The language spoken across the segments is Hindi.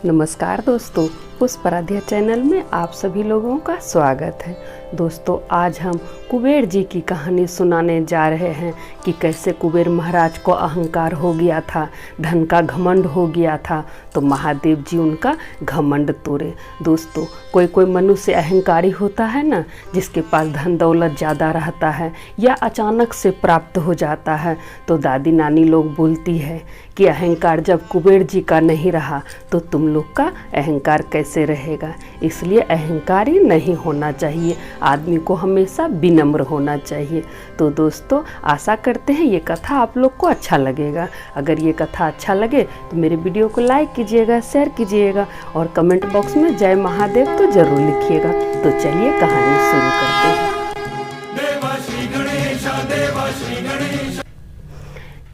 नमस्कार दोस्तों, पुष्पराध्या चैनल में आप सभी लोगों का स्वागत है। दोस्तों, आज हम कुबेर जी की कहानी सुनाने जा रहे हैं कि कैसे कुबेर महाराज को अहंकार हो गया था, धन का घमंड हो गया था, तो महादेव जी उनका घमंड तोड़े। दोस्तों, कोई कोई मनुष्य अहंकारी होता है ना, जिसके पास धन दौलत ज़्यादा रहता है या अचानक से प्राप्त हो जाता है, तो दादी नानी लोग बोलती है कि अहंकार जब कुबेर जी का नहीं रहा तो तुम लोग का अहंकार कैसे रहेगा। इसलिए अहंकारी नहीं होना चाहिए, आदमी को हमेशा विनम्र होना चाहिए। तो दोस्तों, आशा करते हैं ये कथा आप लोग को अच्छा लगेगा। अगर ये कथा अच्छा लगे तो मेरे वीडियो को लाइक कीजिएगा, शेयर कीजिएगा और कमेंट बॉक्स में जय महादेव तो जरूर लिखिएगा। तो चलिए कहानी शुरू करते हैं।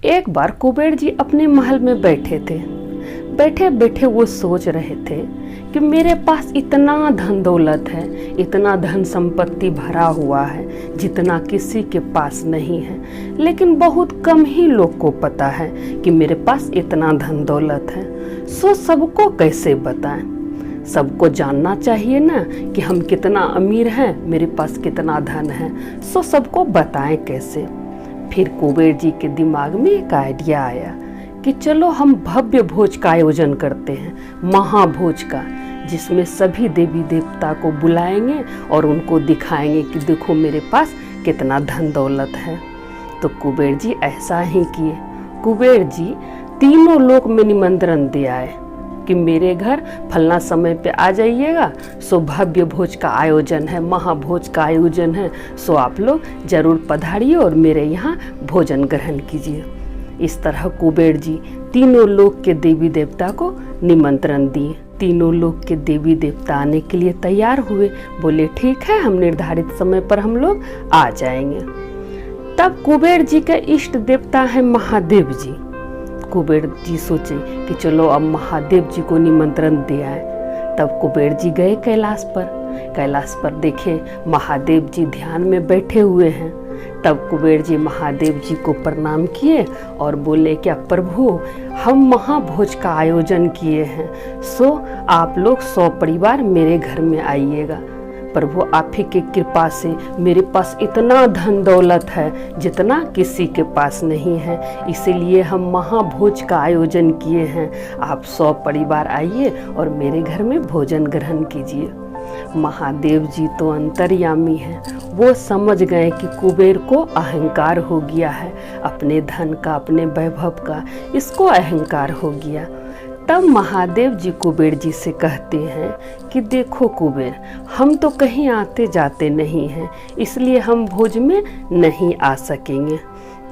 एक बार कुबेर जी अपने महल में बैठे थे। बैठे बैठे वो सोच रहे थे कि मेरे पास इतना धन दौलत है, इतना धन संपत्ति भरा हुआ है जितना किसी के पास नहीं है, लेकिन बहुत कम ही लोग को पता है कि मेरे पास इतना धन दौलत है। सो सबको कैसे बताएं? सबको जानना चाहिए ना कि हम कितना अमीर हैं, मेरे पास कितना धन है। सो सबको बताएं कैसे? फिर कुबेर जी के दिमाग में एक आइडिया आया कि चलो हम भव्य भोज का आयोजन करते हैं, महाभोज का, जिसमें सभी देवी देवता को बुलाएंगे और उनको दिखाएंगे कि देखो मेरे पास कितना धन दौलत है। तो कुबेर जी ऐसा ही किए। कुबेर जी तीनों लोक में निमंत्रण दे आए कि मेरे घर फलना समय पे आ जाइएगा, सो भव्य भोज का आयोजन है, महाभोज का आयोजन है, सो आप लोग जरूर पधारिए और मेरे यहाँ भोजन ग्रहण कीजिए। इस तरह कुबेर जी तीनों लोक के देवी देवता को निमंत्रण दिए। तीनों लोक के देवी देवता आने के लिए तैयार हुए, बोले ठीक है, हम निर्धारित समय पर हम लोग आ जाएंगे। तब कुबेर जी के इष्ट देवता है महादेव जी। कुबेर जी सोचे कि चलो अब महादेव जी को निमंत्रण दे आए। तब कुबेर जी गए कैलाश पर। कैलाश पर देखे महादेव जी ध्यान में बैठे हुए हैं। तब कुबेर जी महादेव जी को प्रणाम किए और बोले, क्या प्रभु, हम महाभोज का आयोजन किए हैं, सो आप लोग 100 परिवार मेरे घर में आइएगा। प्रभु, आप ही की कृपा से मेरे पास इतना धन दौलत है जितना किसी के पास नहीं है, इसीलिए हम महाभोज का आयोजन किए हैं। आप 100 परिवार आइए और मेरे घर में भोजन ग्रहण कीजिए। महादेव जी तो अंतर्यामी हैं, वो समझ गए कि कुबेर को अहंकार हो गया है, अपने धन का, अपने वैभव का, इसको अहंकार हो गया। तब महादेव जी कुबेर जी से कहते हैं कि देखो कुबेर, हम तो कहीं आते जाते नहीं हैं, इसलिए हम भोज में नहीं आ सकेंगे।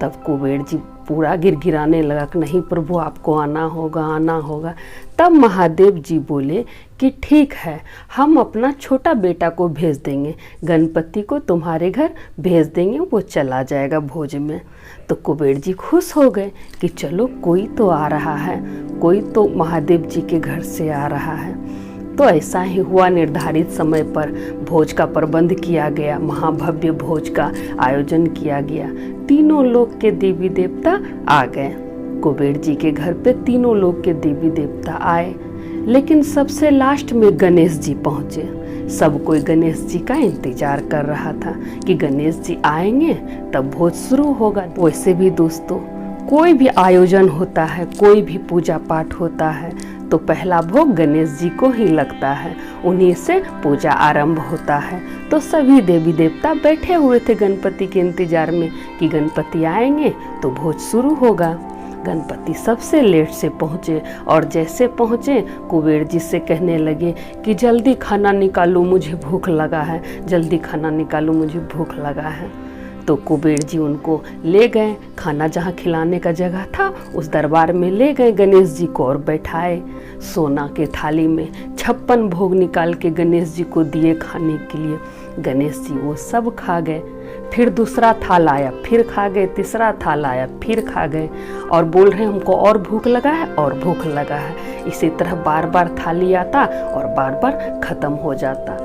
तब कुबेर जी पूरा गिड़गिड़ाने लगा कि नहीं प्रभु, आपको आना होगा, आना होगा। तब महादेव जी बोले कि ठीक है, हम अपना छोटा बेटा को भेज देंगे, गणपति को तुम्हारे घर भेज देंगे, वो चला जाएगा भोज में। तो कुबेर जी खुश हो गए कि चलो कोई तो आ रहा है, कोई तो महादेव जी के घर से आ रहा है। तो ऐसा ही हुआ, निर्धारित समय पर भोज का प्रबंध किया गया, महाभव्य भोज का आयोजन किया गया। तीनों लोक के देवी देवता आ गए। कुबेर जी के घर पे तीनों लोक के देवी देवता आए, लेकिन सबसे लास्ट में गणेश जी पहुँचे। सब कोई गणेश जी का इंतजार कर रहा था कि गणेश जी आएंगे तब भोज शुरू होगा। वैसे भी दोस्तों, कोई भी आयोजन होता है, कोई भी पूजा पाठ होता है, तो पहला भोग गणेश जी को ही लगता है, उन्हीं से पूजा आरंभ होता है। तो सभी देवी देवता बैठे हुए थे गणपति के इंतजार में कि गणपति आएंगे तो भोज शुरू होगा। गणपति सबसे लेट से पहुँचे और जैसे पहुँचे कुबेर जी से कहने लगे कि जल्दी खाना निकालो, मुझे भूख लगा है, जल्दी खाना निकालो, मुझे भूख लगा है। तो कुबेर जी उनको ले गए, खाना जहाँ खिलाने का जगह था उस दरबार में ले गए गणेश जी को और बैठाए। सोना के थाली में 56 भोग निकाल के गणेश जी को दिए खाने के लिए। गणेश जी वो सब खा गए। फिर दूसरा थाल आया, फिर खा गए, तीसरा थाल आया, फिर खा गए और बोल रहे हमको और भूख लगा है और भूख लगा है। इसी तरह बार बार थाली आता और बार बार खत्म हो जाता।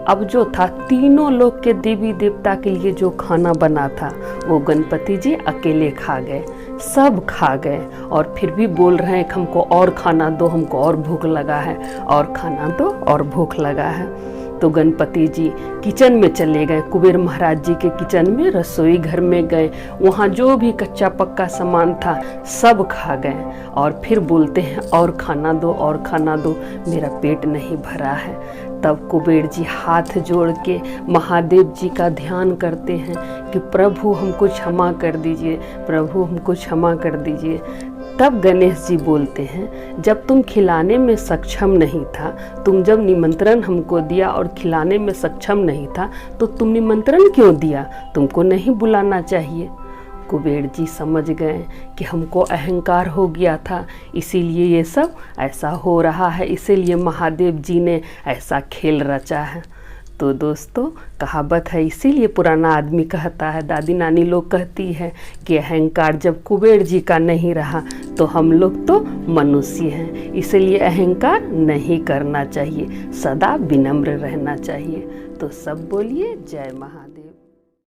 अब जो था तीनों लोग के देवी देवता के लिए जो खाना बना था वो गणपति जी अकेले खा गए, सब खा गए। और फिर भी बोल रहे हैं कि हमको और खाना दो, हमको और भूख लगा है, और खाना दो, और भूख लगा है। तो गणपति जी किचन में चले गए, कुबेर महाराज जी के किचन में, रसोई घर में गए। वहाँ जो भी कच्चा पक्का सामान था सब खा गए। और फिर बोलते हैं और खाना दो, और खाना दो, मेरा पेट नहीं भरा है। तब कुबेर जी हाथ जोड़ के महादेव जी का ध्यान करते हैं कि प्रभु हमको क्षमा कर दीजिए, प्रभु हमको क्षमा कर दीजिए। तब गणेश जी बोलते हैं, जब तुम खिलाने में सक्षम नहीं था, तुम जब निमंत्रण हमको दिया और खिलाने में सक्षम नहीं था, तो तुम निमंत्रण क्यों दिया? तुमको नहीं बुलाना चाहिए। कुबेर जी समझ गए कि हमको अहंकार हो गया था, इसीलिए ये सब ऐसा हो रहा है, इसीलिए महादेव जी ने ऐसा खेल रचा है। तो दोस्तों, कहावत है, इसीलिए पुराना आदमी कहता है, दादी नानी लोग कहती है कि अहंकार जब कुबेर जी का नहीं रहा तो हम लोग तो मनुष्य हैं, इसलिए अहंकार नहीं करना चाहिए, सदा विनम्र रहना चाहिए। तो सब बोलिए जय महादेव।